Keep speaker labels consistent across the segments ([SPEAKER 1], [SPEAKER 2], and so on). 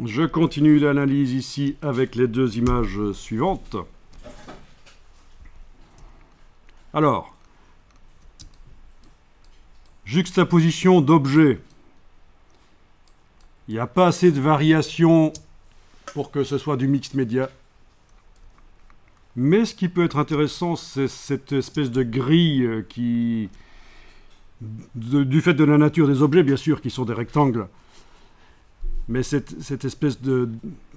[SPEAKER 1] Je continue l'analyse ici avec les deux images suivantes. Alors, juxtaposition d'objets. Il n'y a pas assez de variations pour que ce soit du mixed média. Mais ce qui peut être intéressant, c'est cette espèce de grille qui, du fait de la nature des objets, bien sûr, qui sont des rectangles, mais cette espèce de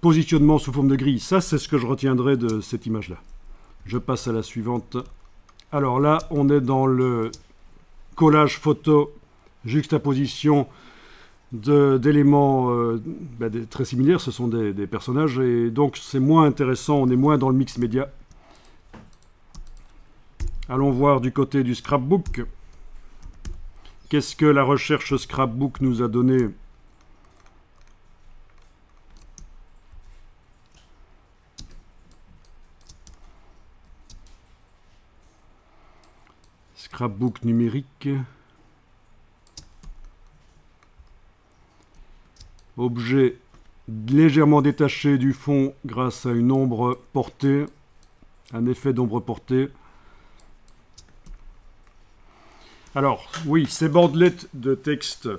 [SPEAKER 1] positionnement sous forme de grille, ça, c'est ce que je retiendrai de cette image-là. Je passe à la suivante. Alors là, on est dans le collage photo, juxtaposition d'éléments très similaires, ce sont des personnages, et donc c'est moins intéressant, on est moins dans le mix média. Allons voir du côté du scrapbook. Qu'est-ce que la recherche scrapbook nous a donné? Scrapbook numérique. Objet légèrement détaché du fond grâce à une ombre portée, un effet d'ombre portée. Alors, oui, ces bandelettes de texte,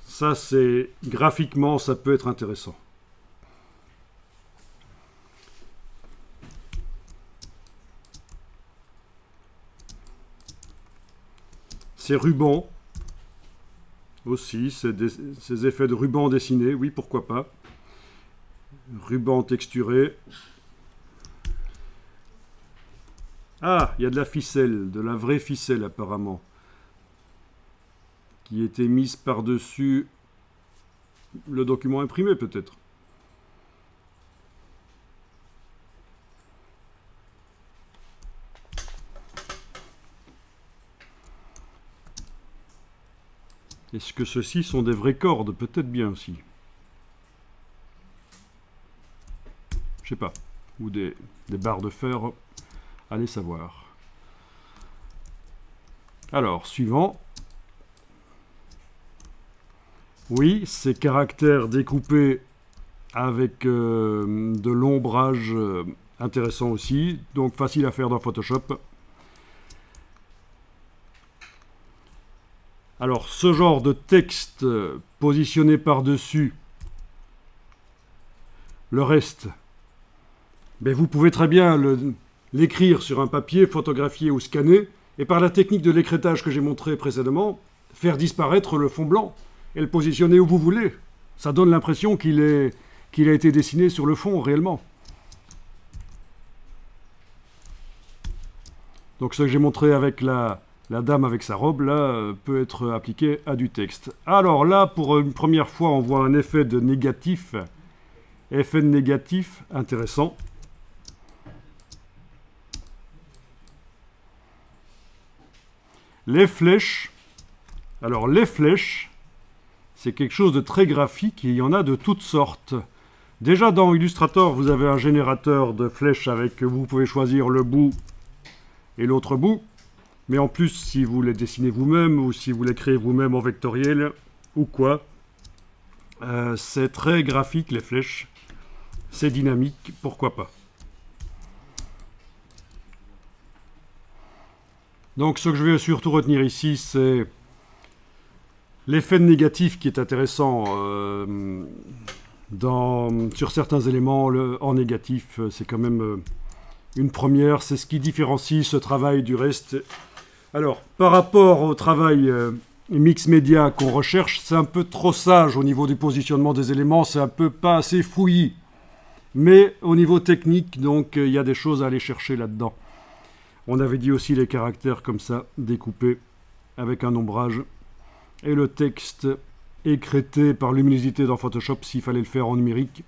[SPEAKER 1] ça c'est graphiquement, ça peut être intéressant. Ces rubans aussi, ces effets de ruban dessinés, oui, pourquoi pas. Ruban texturé. Ah, il y a de la ficelle, de la vraie ficelle apparemment, qui était mise par-dessus le document imprimé peut-être. Est-ce que ceux-ci sont des vraies cordes? Peut-être bien aussi. Je sais pas. Ou des barres de fer. Allez savoir. Alors, suivant. Oui, ces caractères découpés avec de l'ombrage intéressant aussi. Donc facile à faire dans Photoshop. Alors, ce genre de texte positionné par-dessus le reste, ben vous pouvez très bien l'écrire sur un papier, photographier ou scanner, et par la technique de l'écrêtage que j'ai montré précédemment, faire disparaître le fond blanc et le positionner où vous voulez. Ça donne l'impression qu'il a été dessiné sur le fond réellement. Donc ce que j'ai montré avec la dame avec sa robe, là, peut être appliqué à du texte. Alors là, pour une première fois, on voit un effet de négatif. Effet de négatif, intéressant. Les flèches. Alors les flèches, c'est quelque chose de très graphique et il y en a de toutes sortes. Déjà dans Illustrator, vous avez un générateur de flèches avec, vous pouvez choisir le bout et l'autre bout. Mais en plus, si vous les dessinez vous-même ou si vous les créez vous-même en vectoriel ou quoi, c'est très graphique les flèches. C'est dynamique, pourquoi pas. Donc ce que je vais surtout retenir ici, c'est l'effet négatif qui est intéressant sur certains éléments. En négatif, c'est quand même une première, c'est ce qui différencie ce travail du reste. Alors, par rapport au travail mix média qu'on recherche, c'est un peu trop sage au niveau du positionnement des éléments, c'est un peu pas assez fouillis. Mais au niveau technique, donc, il y a des choses à aller chercher là-dedans. On avait dit aussi les caractères comme ça, découpés, avec un ombrage. Et le texte écrété par luminosité dans Photoshop, s'il fallait le faire en numérique.